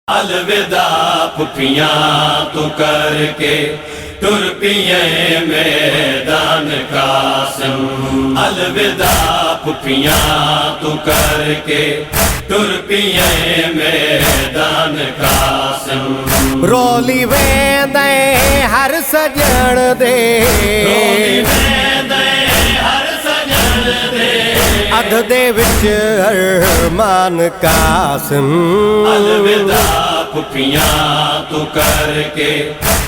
अलविदा पुफियां तू करके तुर पिए मैदान कासिम। अलविदा पुफियां तू करके तुर पिए मैदान कासिम। रोली वेंदे हर सजण दे, रोली वेंदे हर सजण दे, अध दे विच अरमान कासिम। अलविदा पुफियां तू करके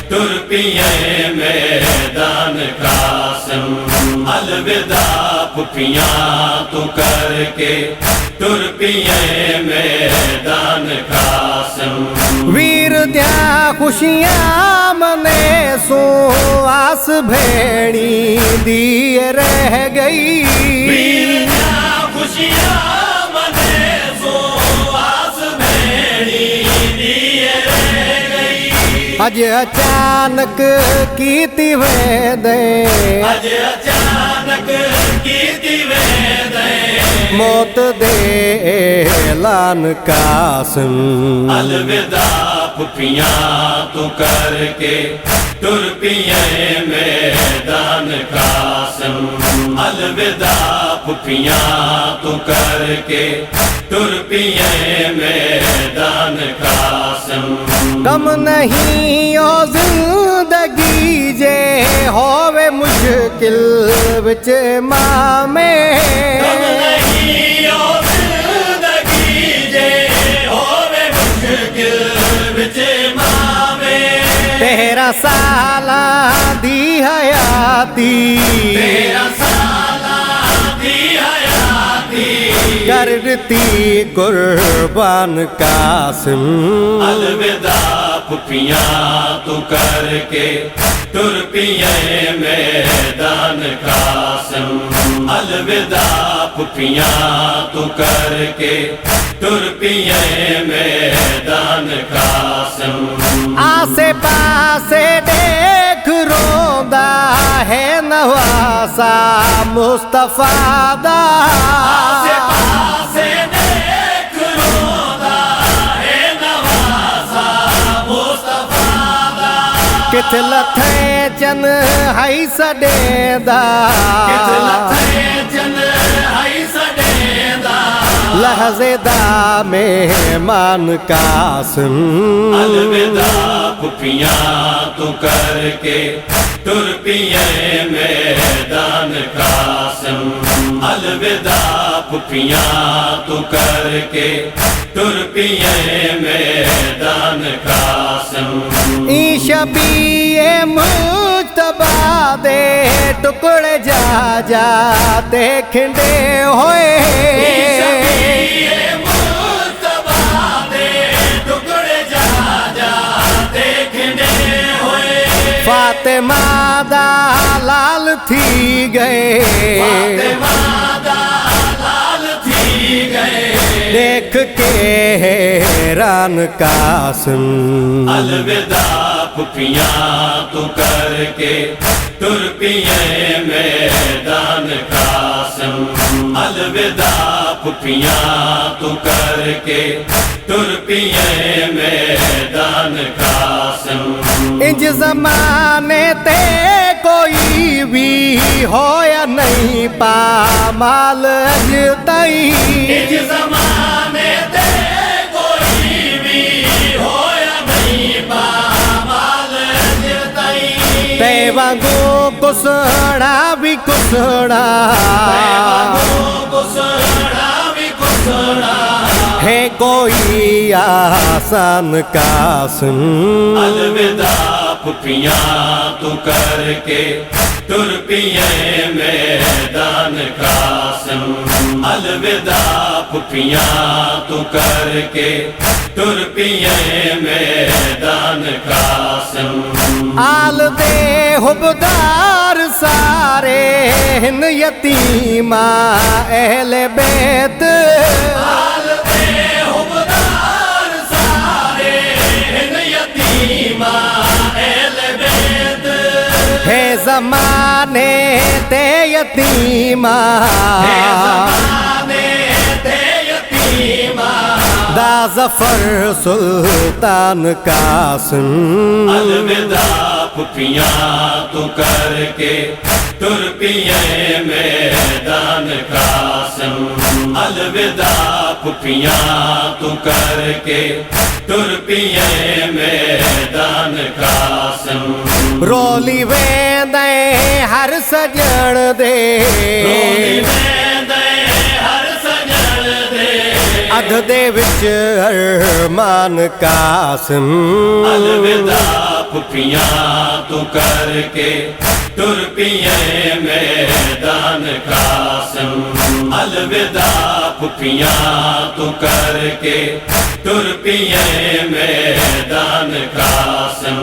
तुर पिए मैदान कासिम। अलविदा पुफियां तू करके तुर पिए मैदान कासिम। वीर द्या खुशियां मने सो आस भेड़ी दी रह गई। वीर द्या खुशियां मने सो आस भेड़ी दी रह गई। अज अचानक कीती वेंदे, अज अचानक कीती वेंदे, मौत दे ऐलान कासिम। अलविदा पुफियां तू करके तुर पिए मैदान कासिम। अलविदा पुफियां तू करके तुर पिए मैदान कासिम। कम नहीं ओ जिंदगी जे होवे मुश्किल विच मामे। कम नहीं ओ जिंदगी जे होवे मुश्किल विच मामे। 13 साला दी हयाती, 13 साला दी हयाती, कर दी कुर्बान कासिम। अलविदा पुफियां तू करके तुर पिए मैदान कासिम। अलविदा पुफियां तू करके तुर पिए मैदान कासिम। आसे पासे देख रोंदा है नवासा मुस्तफा दा। आसे पासे देख रोंदा है नवासा मुस्तफा दा। किथ लथे चन हई सडेंदा, किथ लथे चन हई सडेंदा, लहज़े दा मेहमान कासिम। अलविदा पुफियां तू करके तुर पिए मैदान कासिम। अलविदा पुफियां तू करके तुर पिए मैदान कासिम। ई शबीए मुज्तबा दे टुकड़े जा जा देखंदे होए। फातिमा दा लाल थी गए, फातिमा दा लाल थी गए, देख के हैरान कासिम। अलविदा पुफियां तू करके तुर पिए मैदान कासिम। अलविदा पुफियां तू करके तुर पिए मैदान कासिम। इंज ज़माने ते कोई भी होया नहीं पामाल अज ताईं। इंज ज़माने ते कोई भी होया नहीं पामाल अज ताईं। ते वांगू कुसड़ा भी कुसड़ा, कुसड़ा भी कुसड़ा, है कोई आसान कासिम। अलविदा पुफियां तू करके तुर पिए मैदान कासिम। अलविदा पुफियां तू करके तुर पिए मैदान कासिम। आल दे हुबदार सारे हिन यतीमा अहले बैत। आल दे हुबदार सारे हिन यतीमा अहले बैत। है ज़माने ते यतीमा, है ज़माने ते यतीमा, खुदा जफर सुल्तान कासिम अलविदा फुफियां तू करके तुर पिए मैदान कासिम अलविदा फुफियां तू करके तुर पिए मैदान कासिम रोली वेंदे हर सजण दे रोली वेंदे हर सजण दे अध दे विच अरमान कासिम अलविदा फुफियां तू करके तुर पिए मैदान कासिम अलविदा फुफियां तू करके तुर पिए मैदान कासिम।